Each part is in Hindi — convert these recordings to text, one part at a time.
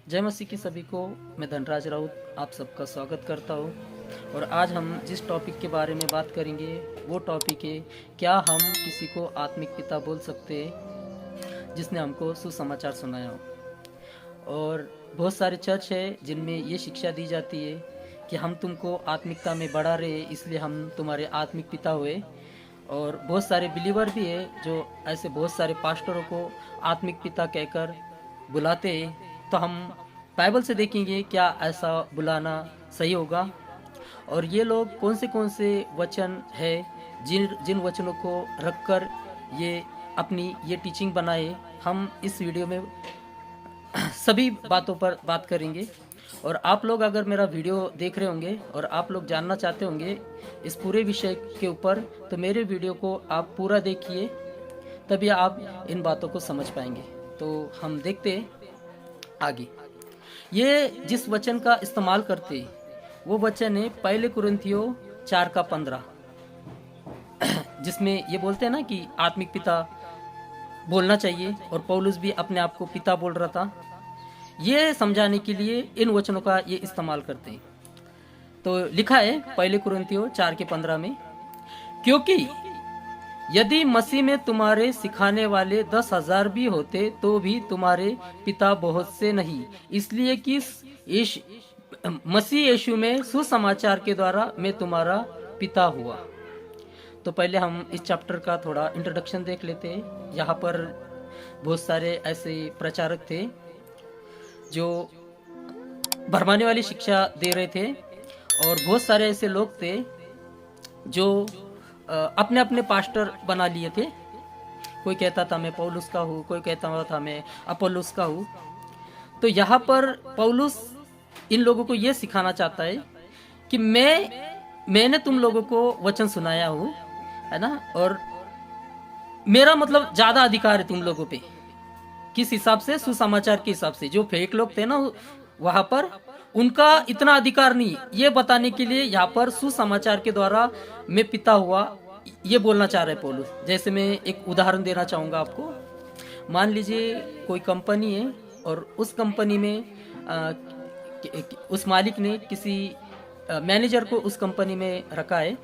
जय मसीह की सभी को। मैं धनराज राउत आप सबका स्वागत करता हूँ। और आज हम जिस टॉपिक के बारे में बात करेंगे वो टॉपिक है, क्या हम किसी को आत्मिक पिता बोल सकते हैं जिसने हमको सुसमाचार सुनाया हो। और बहुत सारे चर्च है जिनमें ये शिक्षा दी जाती है कि हम तुमको आत्मिकता में बढ़ा रहे इसलिए हम तुम्हारे आत्मिक पिता हुए। और बहुत सारे बिलीवर भी है जो ऐसे बहुत सारे पास्टरों को आत्मिक पिता कहकर बुलाते हैं। तो हम बाइबल से देखेंगे क्या ऐसा बुलाना सही होगा, और ये लोग कौन से वचन है जिन जिन वचनों को रखकर ये अपनी ये टीचिंग बनाए। हम इस वीडियो में सभी बातों पर बात करेंगे। और आप लोग अगर मेरा वीडियो देख रहे होंगे और आप लोग जानना चाहते होंगे इस पूरे विषय के ऊपर, तो मेरे वीडियो को आप पूरा देखिए, तभी आप इन बातों को समझ पाएंगे। तो हम देखते हैं आगे। ये जिस वचन का इस्तेमाल करते वो वचन है पहले कुरिन्थियों 4:15, जिसमें ये बोलते हैं ना कि आत्मिक पिता बोलना चाहिए, और पौलुस भी अपने आप को पिता बोल रहा था। ये समझाने के लिए इन वचनों का ये इस्तेमाल करते हैं। तो लिखा है पहले कुरिन्थियों 4:15 में, क्योंकि यदि मसीह में तुम्हारे सिखाने वाले 10,000 भी होते तो भी तुम्हारे पिता बहुत से नहीं, इसलिए कि मसीह यीशु में सुसमाचार के द्वारा मैं तुम्हारा पिता हुआ। तो पहले हम इस चैप्टर का थोड़ा इंट्रोडक्शन देख लेते हैं। यहाँ पर बहुत सारे ऐसे प्रचारक थे जो भरमाने वाली शिक्षा दे रहे थे, और बहुत सारे ऐसे लोग थे जो अपने अपने पास्टर बना लिए थे। कोई कहता था मैं पौलुस का हूँ, कोई कहता था मैं अपोलोस का हूँ। तो यहाँ पर पौलुस इन लोगों को ये सिखाना चाहता है कि मैंने तुम लोगों को वचन सुनाया हूँ, है ना, और मेरा मतलब ज्यादा अधिकार है तुम लोगों पे। किस हिसाब से? सुसमाचार के हिसाब से। जो फेक लोग थे ना वहां पर, उनका इतना अधिकार नहीं। ये बताने के लिए यहाँ पर सुसमाचार के द्वारा मैं पिता हुआ, ये बोलना चाह रहे पौलुस। जैसे मैं एक उदाहरण देना चाहूंगा आपको। मान लीजिए कोई कंपनी है और उस कंपनी में उस मालिक ने किसी मैनेजर को उस कंपनी में रखा है,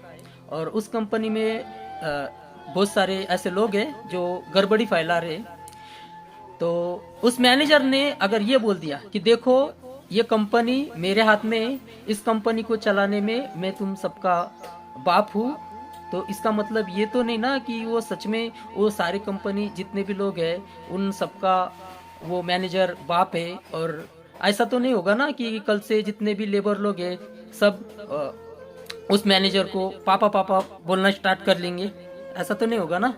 और उस कंपनी में बहुत सारे ऐसे लोग हैं जो गड़बड़ी फैला रहे हैं। तो उस मैनेजर ने अगर ये बोल दिया कि देखो ये कंपनी मेरे हाथ में है, इस कंपनी को चलाने में मैं तुम सबका बाप हूँ, तो इसका मतलब ये तो नहीं ना कि वो सच में वो सारी कंपनी जितने भी लोग हैं उन सबका वो मैनेजर बाप है। और ऐसा तो नहीं होगा ना कि कल से जितने भी लेबर लोग हैं सब उस मैनेजर को पापा पापा बोलना स्टार्ट कर लेंगे। ऐसा तो नहीं होगा ना।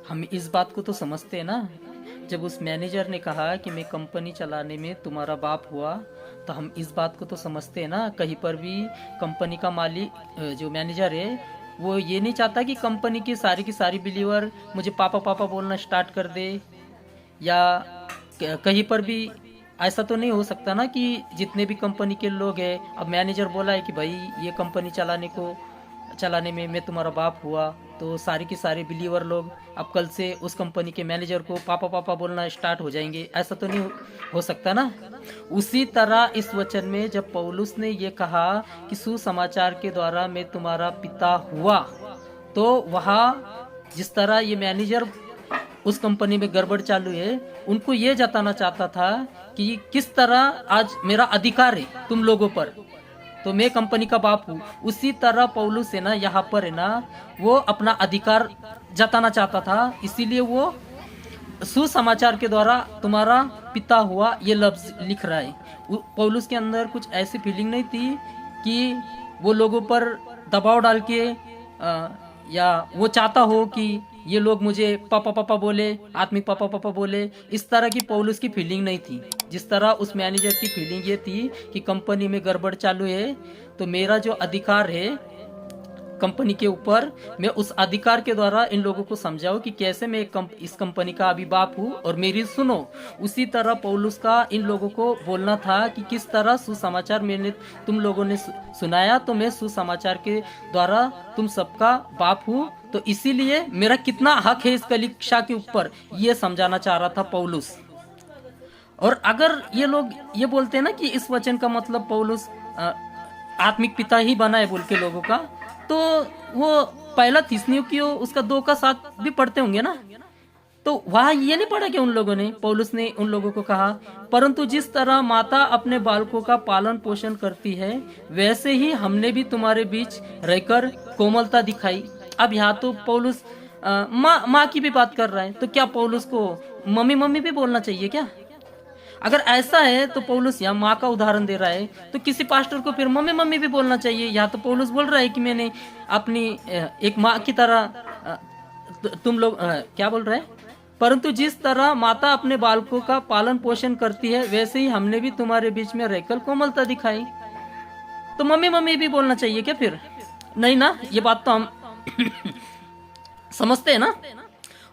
हम इस बात को तो समझते हैं ना। जब उस मैनेजर ने कहा कि मैं कंपनी चलाने में तुम्हारा बाप हुआ, तो हम इस बात को तो समझते हैं ना। कहीं पर भी कंपनी का मालिक जो मैनेजर है वो ये नहीं चाहता कि कंपनी की सारी बिलीवर मुझे पापा पापा बोलना स्टार्ट कर दे। या कहीं पर भी ऐसा तो नहीं हो सकता ना कि जितने भी कंपनी के लोग हैं, अब मैनेजर बोला है कि भाई ये कंपनी चलाने में मैं तुम्हारा बाप हुआ, तो सारे के सारे बिलीवर लोग अब कल से उस कंपनी के मैनेजर को पापा पापा बोलना स्टार्ट हो जाएंगे। ऐसा तो नहीं हो सकता ना। उसी तरह इस वचन में जब पौलुस ने ये कहा कि सुसमाचार के द्वारा मैं तुम्हारा पिता हुआ, तो वहाँ जिस तरह ये मैनेजर उस कंपनी में गड़बड़ चालू है, उनको ये जताना चाहता था कि किस तरह आज मेरा अधिकार है तुम लोगों पर, तो मैं कंपनी का बाप हूँ। उसी तरह पौलुस है ना यहाँ पर है ना वो अपना अधिकार जताना चाहता था, इसीलिए वो सुसमाचार के द्वारा तुम्हारा पिता हुआ ये लफ्ज लिख रहा है। पौलुस के अंदर कुछ ऐसी फीलिंग नहीं थी कि वो लोगों पर दबाव डाल के या वो चाहता हो कि ये लोग मुझे पापा पापा बोले, आत्मिक पापा पापा बोले। इस तरह की पौलुस की फीलिंग नहीं थी। जिस तरह उस मैनेजर की फीलिंग ये थी कि कंपनी में गड़बड़ चालू है, तो मेरा जो अधिकार है कंपनी के ऊपर, मैं उस अधिकार के द्वारा इन लोगों को समझाऊं कि कैसे मैं इस कंपनी का अभी बाप हूँ और मेरी सुनो। उसी तरह पौलुस का इन लोगों को बोलना था कि किस तरह सुसमाचार मैंने तुम लोगों ने सुनाया, तो मैं सुसमाचार के द्वारा तुम सबका बाप हूँ, तो इसीलिए मेरा कितना हक है इस कलीसिया के ऊपर, ये समझाना चाह रहा था पौलुस। और अगर ये लोग ये बोलते हैं ना कि इस वचन का मतलब पौलुस आत्मिक पिता ही बना है बोल के लोगों का, तो वो पहला थिस्सलुनीकियों उसका 2:7 भी पढ़ते होंगे ना। तो वहां ये नहीं पढ़ा कि उन लोगों ने, पौलुस ने उन लोगों को कहा, परंतु जिस तरह माता अपने बालकों का पालन पोषण करती है वैसे ही हमने भी तुम्हारे बीच रहकर कोमलता दिखाई। अब यहाँ तो पौलुस माँ की भी बात कर रहा है, तो क्या पौलुस को मम्मी मम्मी भी बोलना चाहिए क्या? अगर ऐसा है तो पौलुस यहाँ माँ का उदाहरण दे रहा है, तो किसी पास्टर को फिर मम्मी मम्मी भी बोलना चाहिए। यहाँ तो पौलुस बोल रहा है कि मैंने अपनी एक माँ की तरह तुम लोग क्या बोल रहे हैं, परंतु जिस तरह माता अपने बालकों का पालन पोषण करती है वैसे ही हमने भी तुम्हारे बीच में रहकर कोमलता दिखाई। तो मम्मी मम्मी भी बोलना चाहिए क्या फिर? नहीं ना, ये बात तो हम समझते हैं ना।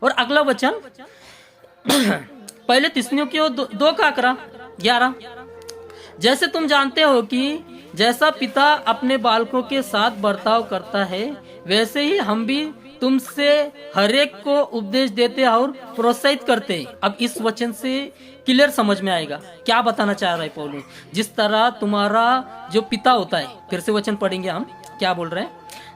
और अगला वचन पहले थिस्सलुनीकियों 2:11, जैसे तुम जानते हो कि जैसा पिता अपने बालकों के साथ बर्ताव करता है वैसे ही हम भी तुमसे हरेक को उपदेश देते और प्रोत्साहित करते। अब इस वचन से क्लियर समझ में आएगा क्या बताना चाह रहा है पौलुस। जिस तरह तुम्हारा जो पिता होता है, फिर से वचन पढ़ेंगे हम क्या बोल रहे हैं,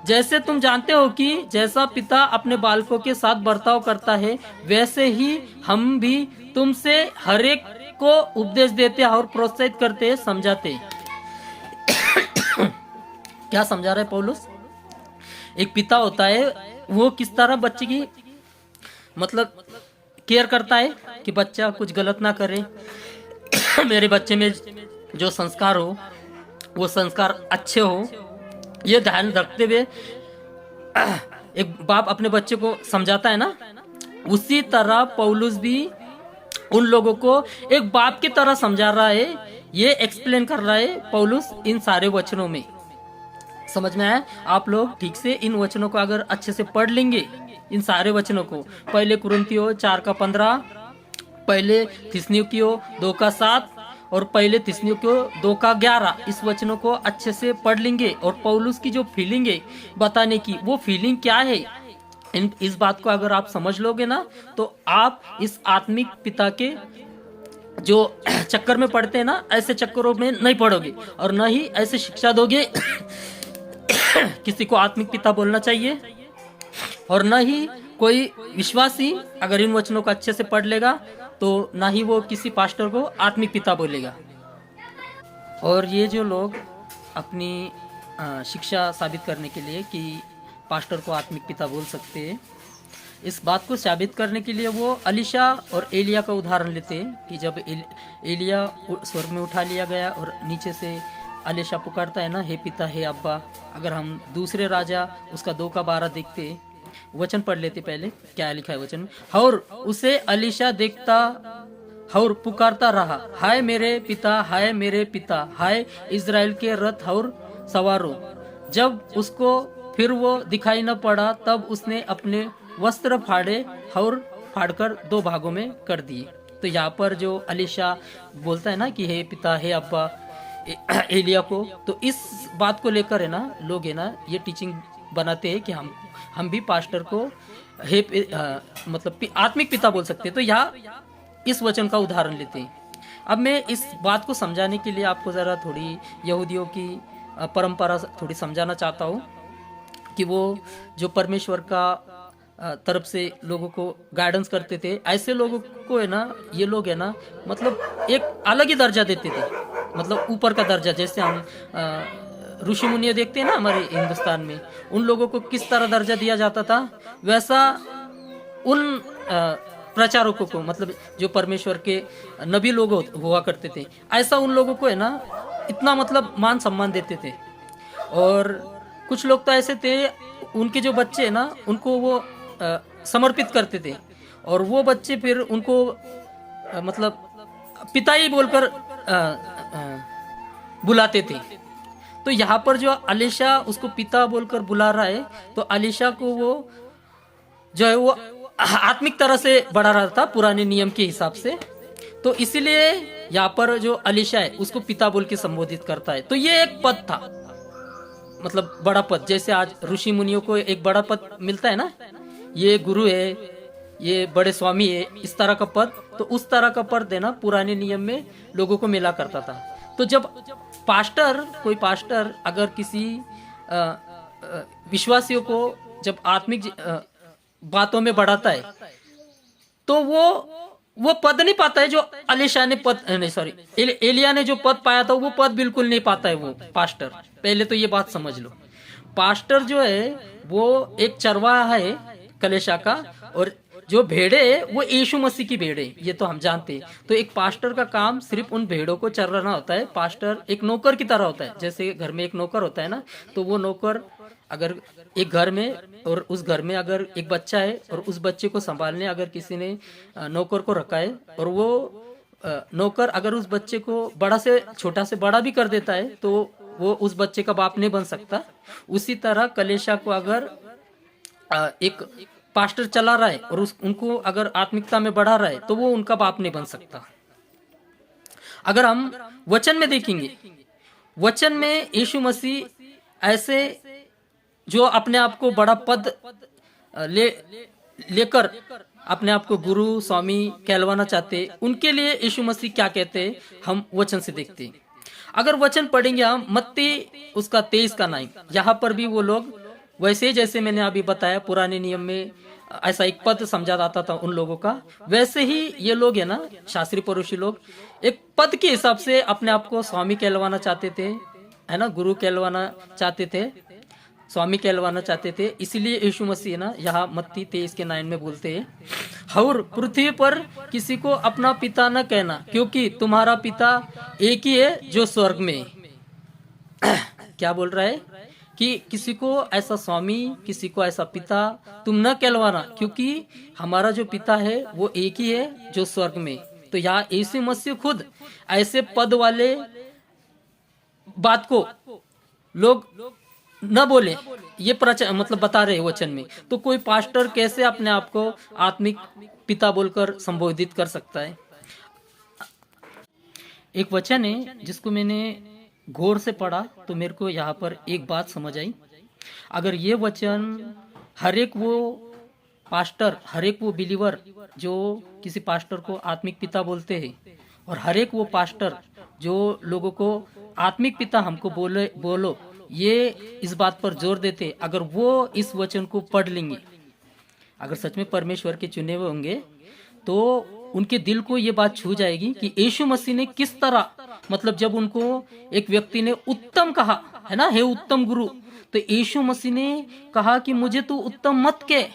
जैसे तुम जानते हो कि जैसा पिता अपने बालकों के साथ बर्ताव करता है वैसे ही हम भी तुमसे हरेक को उपदेश देते और प्रोत्साहित करते समझाते। क्या समझा रहा है पौलुस? एक पिता होता है, वो किस तरह बच्चे की मतलब केयर करता है कि बच्चा कुछ गलत ना करे, मेरे बच्चे में जो संस्कार हो वो संस्कार अच्छे हो, ये ध्यान रखते हुए एक बाप अपने बच्चे को समझाता है ना। उसी तरह पौलुस भी उन लोगों को एक बाप की तरह समझा रहा है, ये एक्सप्लेन कर रहा है पौलुस इन सारे वचनों में। समझ में आया? आप लोग ठीक से इन वचनों को अगर अच्छे से पढ़ लेंगे, इन सारे वचनों को, पहले कुरिन्थियों 4:15, पहले थिस्सलुनीकियों 2:7 और पहले थिस्सलुनीकियों 2:11, इस वचनों को अच्छे से पढ़ लेंगे और पौलुस की जो फीलिंग है बताने की, वो फीलिंग क्या है, इस बात को अगर आप समझ लोगे ना, तो आप इस आत्मिक पिता के जो चक्कर में पढ़ते हैं ना, ऐसे चक्करों में नहीं पढ़ोगे और न ही ऐसे शिक्षा दोगे किसी को आत्मिक पिता बोलना चाहिए, और न ही कोई विश्वासी अगर इन वचनों को अच्छे से पढ़ लेगा तो ना ही वो किसी पास्टर को आत्मिक पिता बोलेगा। और ये जो लोग अपनी शिक्षा साबित करने के लिए कि पास्टर को आत्मिक पिता बोल सकते हैं, इस बात को साबित करने के लिए वो अलीशा और एलिया का उदाहरण लेते हैं कि जब एलिया स्वर्ग में उठा लिया गया और नीचे से अलीशा पुकारता है ना, हे पिता हे अब्बा। अगर हम दूसरे राजा उसका 2:12 देखते, वचन पढ़ लेते पहले क्या लिखा है वचन में, और उसे अलीशा देखता और पुकारता रहा, हाय मेरे पिता, हाय मेरे पिता, हाय इज़राइल के रथ और सवारों। जब उसको फिर वो दिखाई न पड़ा तब उसने अपने वस्त्र फाड़े और फाड़कर 2 भागों में कर दिए। तो यहाँ पर जो अलीशा बोलता है ना कि हे पिता हे अब्बा एलिया को, तो इस बात को लेकर है ना लोग है ना ये टीचिंग बनाते हैं कि हम भी पास्टर को हे मतलब आत्मिक पिता बोल सकते हैं। तो यहाँ इस वचन का उदाहरण लेते हैं। अब मैं इस बात को समझाने के लिए आपको ज़रा थोड़ी यहूदियों की परंपरा थोड़ी समझाना चाहता हूँ कि वो जो परमेश्वर का तरफ से लोगों को गाइडेंस करते थे, ऐसे लोगों को है ना ये लोग है ना मतलब एक अलग ही दर्जा देते थे, मतलब ऊपर का दर्जा। जैसे हम ऋषि मुनियों देखते हैं ना हमारे हिंदुस्तान में, उन लोगों को किस तरह दर्जा दिया जाता था, वैसा उन प्रचारकों को, मतलब जो परमेश्वर के नबी लोग हुआ करते थे, ऐसा उन लोगों को है ना इतना मतलब मान सम्मान देते थे। और कुछ लोग तो ऐसे थे, उनके जो बच्चे है ना उनको वो समर्पित करते थे और वो बच्चे फिर उनको मतलब पिता ही बोलकर बुलाते थे। तो यहाँ पर जो अलीशा उसको पिता बोलकर बुला रहा है, तो अलीशा को वो जो है वो आत्मिक तरह से बढ़ा रहा था पुराने नियम के हिसाब से, तो इसीलिए यहाँ पर जो अलीशा है उसको पिता बोल के संबोधित करता है। तो ये एक पद था, मतलब बड़ा पद, जैसे आज ऋषि मुनियों को एक बड़ा पद मिलता है ना, ये गुरु है, ये बड़े स्वामी है, इस तरह का पद, तो उस तरह का पद देना पुराने नियम में लोगों को मिला करता था। तो जब कोई पास्टर अगर किसी विश्वासियों को जब आत्मिक बातों में बढ़ाता है, तो वो पद नहीं पाता है जो अलीशा ने पद नहीं सॉरी एलिया ने जो पद पाया था, वो पद बिल्कुल नहीं पाता है वो पास्टर। पहले तो ये बात समझ लो, पास्टर जो है वो एक चरवाहा है कलेशा का, और जो भेड़े है वो यीशु मसीह की भेड़े, ये तो हम जानते हैं। तो एक पास्टर का काम सिर्फ उन भेड़ों को चराना होता है। पास्टर एक नौकर की तरह होता है, जैसे घर में एक नौकर होता है ना, तो वो नौकर अगर एक घर में, और उस घर में अगर एक बच्चा है और उस बच्चे को संभालने अगर किसी ने नौकर को रखा है, और वो नौकर अगर उस बच्चे को बड़ा से छोटा से बड़ा भी कर देता है, तो वो उस बच्चे का बाप नहीं बन सकता। उसी तरह कलेशा को अगर एक पास्टर चला रहा है और उनको अगर आत्मिकता में बढ़ा रहा है, तो वो उनका बाप नहीं बन सकता। अगर हम वचन में देखेंगे, वचन में यीशु मसीह ऐसे जो अपने आप को बड़ा पद लेकर अपने आप को गुरु स्वामी कहलवाना चाहते, उनके लिए यीशु मसीह क्या कहते हैं, हम वचन से देखते हैं। अगर वचन पढ़ेंगे हम मत्ती उसका 23 का 9, यहाँ पर भी वो लोग वैसे जैसे मैंने अभी बताया पुराने नियम में ऐसा एक पद समझा जाता था उन लोगों का, वैसे ही ये लोग है ना, शास्त्री पुरुषी लोग एक पद के हिसाब से अपने आप को स्वामी कहलवाना चाहते थे, है ना, गुरु कहलवाना चाहते थे, स्वामी कहलवाना चाहते थे। इसीलिए यीशु मसीह ना यहाँ मत्ती 23 के 9 में बोलते हैं, और पृथ्वी पर किसी को अपना पिता न कहना, क्योंकि तुम्हारा पिता एक ही है जो स्वर्ग में है। क्या बोल रहा है कि किसी को ऐसा स्वामी, किसी को ऐसा पिता तुम न कहलवाना, क्योंकि हमारा जो पिता है वो एक ही है जो स्वर्ग में। तो यहाँ यीशु मसीह खुद ऐसे पद वाले बात को लोग न बोले, ये मतलब बता रहे वचन में। तो कोई पास्टर कैसे अपने आप को आत्मिक पिता बोलकर संबोधित कर सकता है। एक वचन है जिसको मैंने गौर से पढ़ा तो मेरे को यहाँ पर एक बात समझ आई। अगर ये वचन हर एक वो पास्टर, हर एक वो बिलीवर जो किसी पास्टर को आत्मिक पिता बोलते हैं, और हर एक वो पास्टर जो लोगों को आत्मिक पिता हमको बोलो ये इस बात पर जोर देते, अगर वो इस वचन को पढ़ लेंगे, अगर सच में परमेश्वर के चुने हुए होंगे, तो उनके दिल को ये बात छू जाएगी कि यीशु मसीह ने किस तरह, मतलब जब उनको एक व्यक्ति ने उत्तम कहा है ना, हे उत्तम गुरु, तो यीशु मसीह ने कहा कि मुझे तू उत्तम मत कह,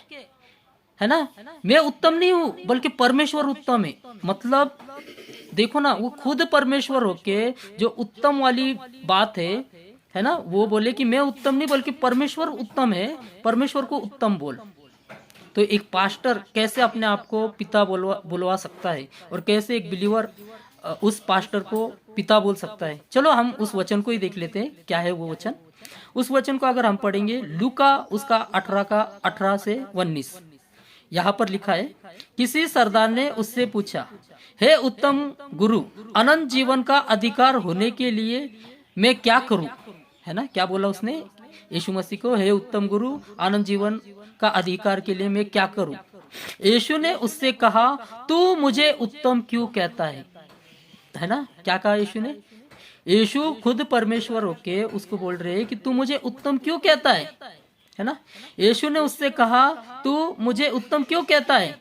है ना, मैं उत्तम नहीं हूँ बल्कि परमेश्वर उत्तम है। मतलब देखो ना, वो खुद परमेश्वर होके जो उत्तम वाली बात है ना, वो बोले कि मैं उत्तम नहीं बल्कि परमेश्वर उत्तम है, परमेश्वर को उत्तम बोल। तो एक पास्टर कैसे अपने आप को पिता बुलवा सकता है, और कैसे एक बिलीवर उस पास्टर को पिता बोल सकता है। चलो हम उस वचन को ही देख लेते हैं, क्या है वो वचन। उस वचन को अगर हम पढ़ेंगे लूका उसका 18 से 19, यहाँ पर लिखा है, किसी सरदार ने उससे पूछा, हे उत्तम गुरु, अनंत जीवन का अधिकार होने के लिए मैं क्या करूं, है ना, क्या बोला उसने यीशु मसीह को, हे उत्तम गुरु, अनंत जीवन का अधिकार के लिए मैं क्या करूं। यीशु ने उससे कहा, तू मुझे उत्तम क्यों कहता है ना, क्या कहा यीशु ने, यीशु खुद परमेश्वर होके उसको बोल रहे हैं कि तू मुझे उत्तम क्यों कहता है ना। यीशु ने उससे कहा, तू मुझे उत्तम क्यों कहता है,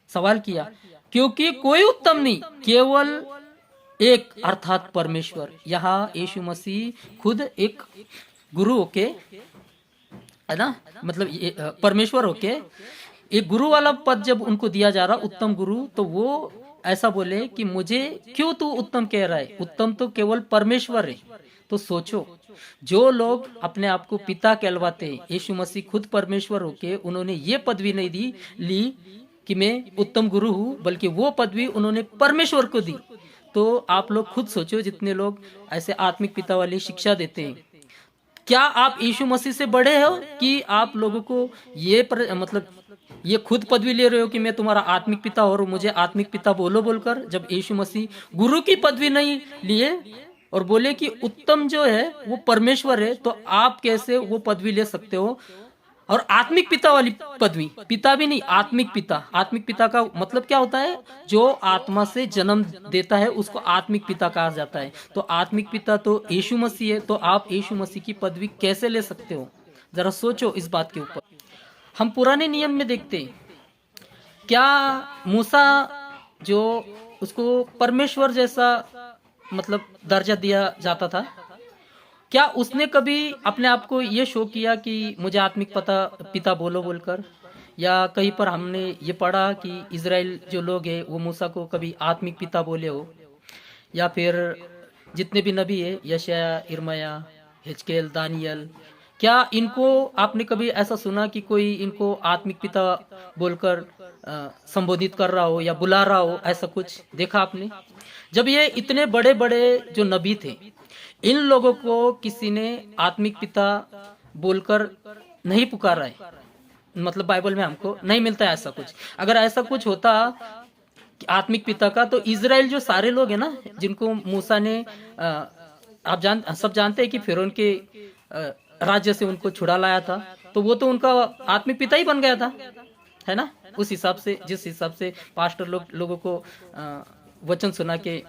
सवाल किया, क्योंकि कोई उत्तम नहीं, केवल एक अर्थात परमेश्वर। यहाँ यीशु मसीह खुद एक गुरु होके, है ना, मतलब परमेश्वर होके एक गुरु वाला पद जब उनको दिया जा रहा उत्तम गुरु, तो वो ऐसा बोले कि मुझे क्यों तू उत्तम कह रहा है, उत्तम तो केवल परमेश्वर है। तो सोचो, जो लोग अपने आप को पिता कहलवाते हैं, यीशु मसीह खुद परमेश्वर होके उन्होंने ये पदवी नहीं ली कि मैं उत्तम गुरु हूँ, बल्कि वो पदवी उन्होंने परमेश्वर को दी। तो आप लोग खुद सोचो, जितने लोग ऐसे आत्मिक पिता वाली शिक्षा देते हैं, क्या आप यीशु मसीह से बड़े हो कि आप लोगों को मतलब ये खुद पदवी ले रहे हो कि मैं तुम्हारा आत्मिक पिता और मुझे आत्मिक पिता बोलो बोलकर, जब यीशु मसीह गुरु की पदवी नहीं लिए और बोले कि उत्तम जो है वो परमेश्वर है, तो आप कैसे वो पदवी ले सकते हो? और आत्मिक पिता वाली पदवी, पिता भी नहीं, आत्मिक पिता। आत्मिक पिता का मतलब क्या होता है? जो आत्मा से जन्म देता है उसको आत्मिक पिता कहा जाता है। तो आत्मिक पिता तो यीशु मसीह है, तो आप यीशु मसीह की पदवी कैसे ले सकते हो? जरा सोचो इस बात के ऊपर। हम पुराने नियम में देखते हैं, क्या मूसा जो उसको परमेश्वर जैसा मतलब दर्जा दिया जाता था, क्या उसने कभी अपने आप को ये शो किया कि मुझे आत्मिक पिता बोलो बोलकर? या कहीं पर हमने ये पढ़ा कि इज़राइल जो लोग हैं वो मूसा को कभी आत्मिक पिता बोले हो? या फिर जितने भी नबी है, यशाया, इर्मया, हिजकेल, दानियल, क्या इनको आपने कभी ऐसा सुना कि कोई इनको आत्मिक पिता बोलकर संबोधित कर रहा हो या बुला रहा हो? ऐसा कुछ देखा आपने? जब ये इतने बड़े बड़े जो नबी थे, इन लोगों को किसी ने आत्मिक पिता बोलकर नहीं पुकारा है। मतलब बाइबल में हमको नहीं मिलता है ऐसा कुछ। अगर ऐसा कुछ होता आत्मिक पिता का, तो इज़राइल जो सारे लोग हैं ना, जिनको मूसा ने आप सब जानते हैं कि फिरौन के राज्य से उनको छुड़ा लाया था, तो वो तो उनका आत्मिक पिता ही बन गया था, है ना? उस हिसाब से, जिस हिसाब से पास्टर लोगों को वचन सुना के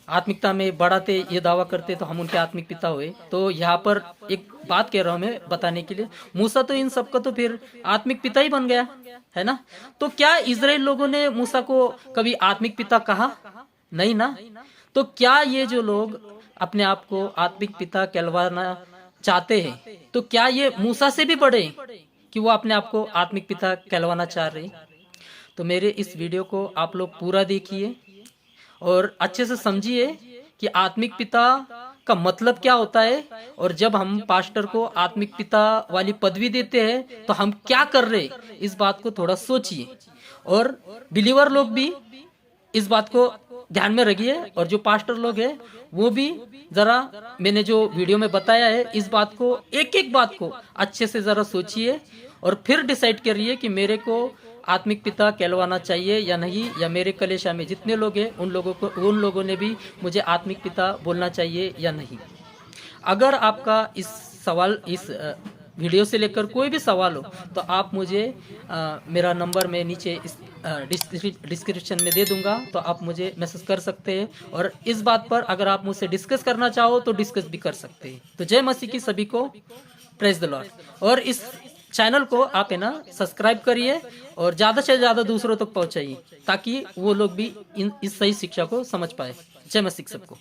आत्मिकता में बढ़ाते, ये दावा करते, तो हम उनके आत्मिक पिता हुए। तो यहाँ पर एक बात कह रहा हूँ मैं बताने के लिए, मूसा तो इन सबका तो फिर आत्मिक पिता ही बन गया, है ना? तो क्या इज़राइल लोगों ने मूसा को कभी आत्मिक पिता कहा? नहीं ना। तो क्या ये जो लोग अपने आप को आत्मिक पिता कहलवाना चाहते हैं, तो क्या ये मूसा से भी बड़े कि वो अपने आप को आत्मिक पिता कहलवाना चाह रहे? तो मेरे इस वीडियो को आप लोग पूरा देखिए और अच्छे से समझिए कि आत्मिक पिता का मतलब क्या होता है, और जब हम पास्टर को आत्मिक पिता वाली पदवी देते हैं तो हम क्या कर रहे, इस बात को थोड़ा सोचिए। और बिलीवर लोग भी इस बात को ध्यान में रखिए, और जो पास्टर लोग हैं वो भी जरा मैंने जो वीडियो में बताया है इस बात को, एक एक बात को अच्छे से जरा सोचिए और फिर डिसाइड करिए कि मेरे को आत्मिक पिता कहलवाना चाहिए या नहीं, या मेरे कलेशा में जितने लोग हैं उन लोगों ने भी मुझे आत्मिक पिता बोलना चाहिए या नहीं। अगर आपका इस सवाल, इस वीडियो से लेकर कोई भी सवाल हो, तो आप मुझे मेरा नंबर मैं नीचे इस डिस्क्रिप्शन में दे दूंगा, तो आप मुझे मैसेज कर सकते हैं। और इस बात पर अगर आप मुझसे डिस्कस करना चाहो तो डिस्कस भी कर सकते हैं। तो जय मसीह की सभी को, प्रेज द लॉर्ड। और इस चैनल को आप है ना सब्सक्राइब करिए और ज़्यादा से ज़्यादा दूसरों तक पहुंचाइए, ताकि वो लोग भी इस सही शिक्षा को समझ पाए। जय मसीह सबको।